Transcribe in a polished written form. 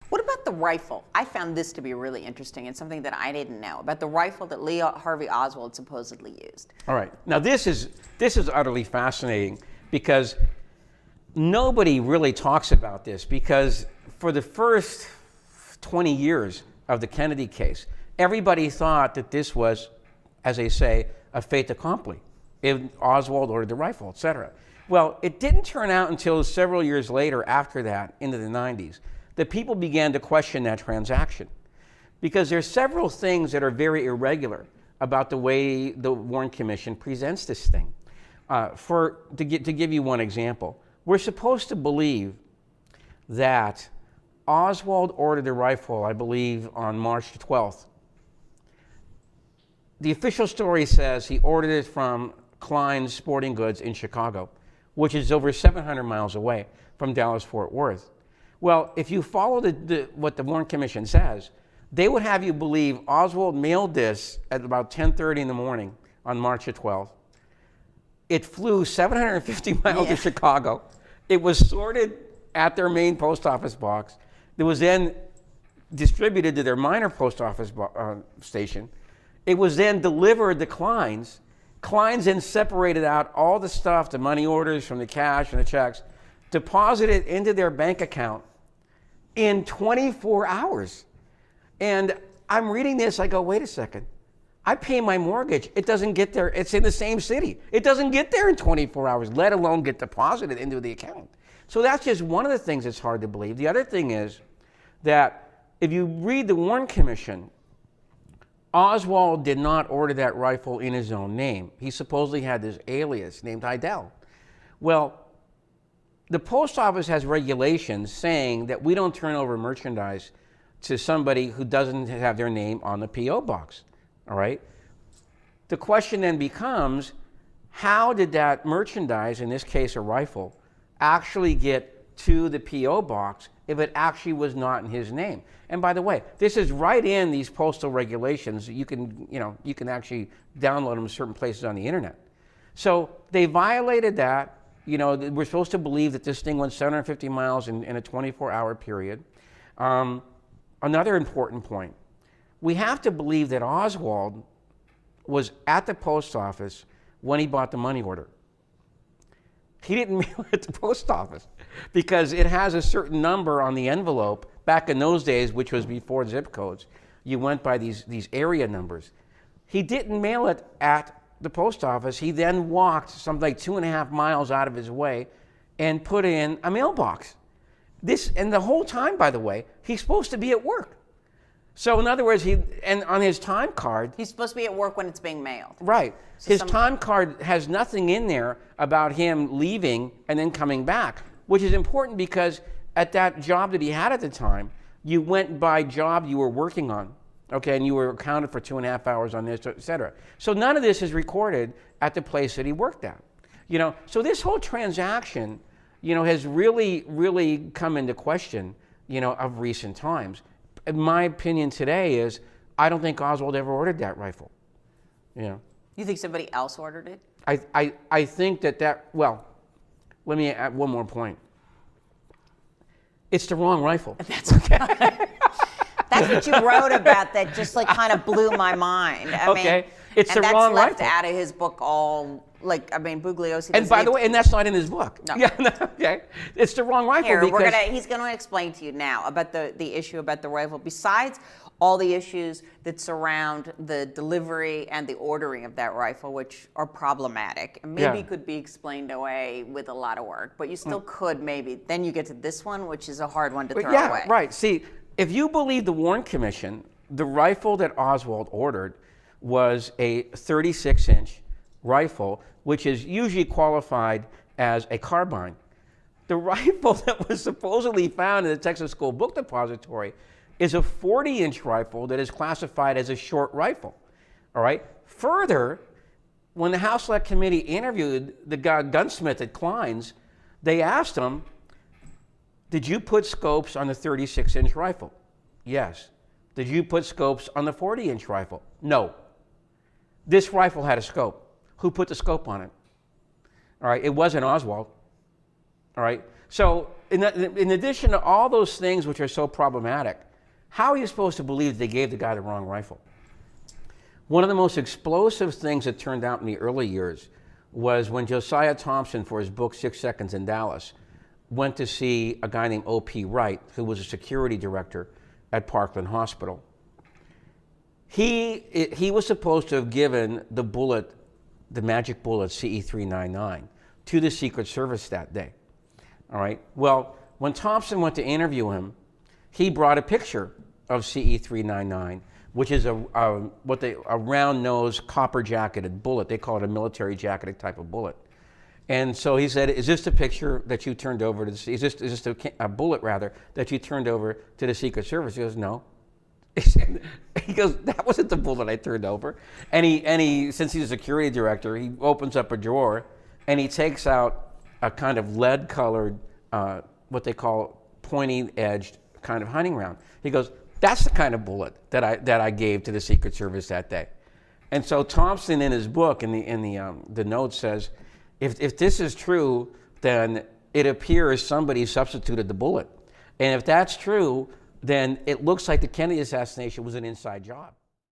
What about the rifle? I found this to be really interesting and something that I didn't know about the rifle that Lee Harvey Oswald supposedly used. All right. Now this is utterly fascinating because nobody really talks about this, because for the first 20 years of the Kennedy case, everybody thought that this was, as they say, a fait accompli. If Oswald ordered the rifle, etc. Well, it didn't turn out until several years later, after that, into the 90s, that people began to question that transaction. Because there's several things that are very irregular about the way the Warren Commission presents this thing. To give you one example, we're supposed to believe that Oswald ordered the rifle, I believe, on March 12th. The official story says he ordered it from Klein's Sporting Goods in Chicago, which is over 700 miles away from Dallas-Fort Worth. Well, if you follow what the Warren Commission says, they would have you believe Oswald mailed this at about 10:30 in the morning on March 12th. It flew 750 miles to Chicago. It was sorted at their main post office box. It was then distributed to their minor post office station. It was then delivered to Klein's. Klein's then separated out all the stuff, the money orders from the cash and the checks, deposited into their bank account in 24 hours. And I'm reading this, I go, wait a second. I pay my mortgage. It doesn't get there. It's in the same city. It doesn't get there in 24 hours, let alone get deposited into the account. So that's just one of the things that's hard to believe. The other thing is that if you read the Warren Commission, Oswald did not order that rifle in his own name. He supposedly had this alias named Heidel. Well, the post office has regulations saying that we don't turn over merchandise to somebody who doesn't have their name on the P.O. box, all right? The question then becomes, how did that merchandise, in this case a rifle, actually get to the P.O. box if it actually was not in his name? And by the way, this is right in these postal regulations. You can actually download them in certain places on the internet. So they violated that. We're supposed to believe that this thing went 750 miles in a 24-hour period. Another important point, we have to believe that Oswald was at the post office when he bought the money order. He didn't mail it to the post office because it has a certain number on the envelope. Back in those days, which was before zip codes, you went by these area numbers. He didn't mail it at the post office. He then walked something like 2.5 miles out of his way and put in a mailbox. And the whole time, by the way, he's supposed to be at work. So in other words, and on his time card, he's supposed to be at work when it's being mailed. Right. So his time card has nothing in there about him leaving and then coming back, which is important because at that job that he had at the time, you went by job you were working on, okay, and you were accounted for 2.5 hours on this, et cetera. So none of this is recorded at the place that he worked at. So this whole transaction, has really, really come into question, of recent times. My opinion today is I don't think Oswald ever ordered that rifle. You think somebody else ordered it? I think well, let me add one more point. It's the wrong rifle. That's okay. That's what you wrote about that just kind of blew my mind. I mean, it's the wrong rifle. And that's left out of his book Bugliosi. And by the way, and that's not in his book. No. Yeah, okay. It's the wrong rifle. Here, he's going to explain to you now about the issue about the rifle. Besides all the issues that surround the delivery and the ordering of that rifle, which are problematic, and maybe could be explained away with a lot of work, but you still could maybe. Then you get to this one, which is a hard one to throw away. Yeah, right. See, if you believe the Warren Commission, the rifle that Oswald ordered was a 36-inch rifle, which is usually qualified as a carbine. The rifle that was supposedly found in the Texas School Book Depository is a 40-inch rifle that is classified as a short rifle. All right. Further, when the House Select Committee interviewed the gunsmith at Klein's, they asked him, "Did you put scopes on the 36-inch rifle?" Yes. "Did you put scopes on the 40-inch rifle?" No. This rifle had a scope. Who put the scope on it? All right, it wasn't Oswald. All right, So in addition to all those things which are so problematic, how are you supposed to believe they gave the guy the wrong rifle? One of the most explosive things that turned out in the early years was when Josiah Thompson, for his book 6 Seconds in Dallas, went to see a guy named O.P. Wright, who was a security director at Parkland Hospital. He was supposed to have given the bullet, the magic bullet CE-399, to the Secret Service that day. All right. Well, when Thompson went to interview him, he brought a picture of CE-399, which is a round-nosed, copper-jacketed bullet. They call it a military jacketed type of bullet. And so he said, "Is this the picture that you turned over to the? Is this a bullet rather that you turned over to the Secret Service?" He goes, "No." He goes, "That wasn't the bullet I turned over." And he, since he's a security director, he opens up a drawer and he takes out a kind of lead-colored, what they call pointy-edged kind of hunting round. He goes, "That's the kind of bullet that I gave to the Secret Service that day." And so Thompson, in his book, in the note, says, if this is true, then it appears somebody substituted the bullet. And if that's true, then it looks like the Kennedy assassination was an inside job.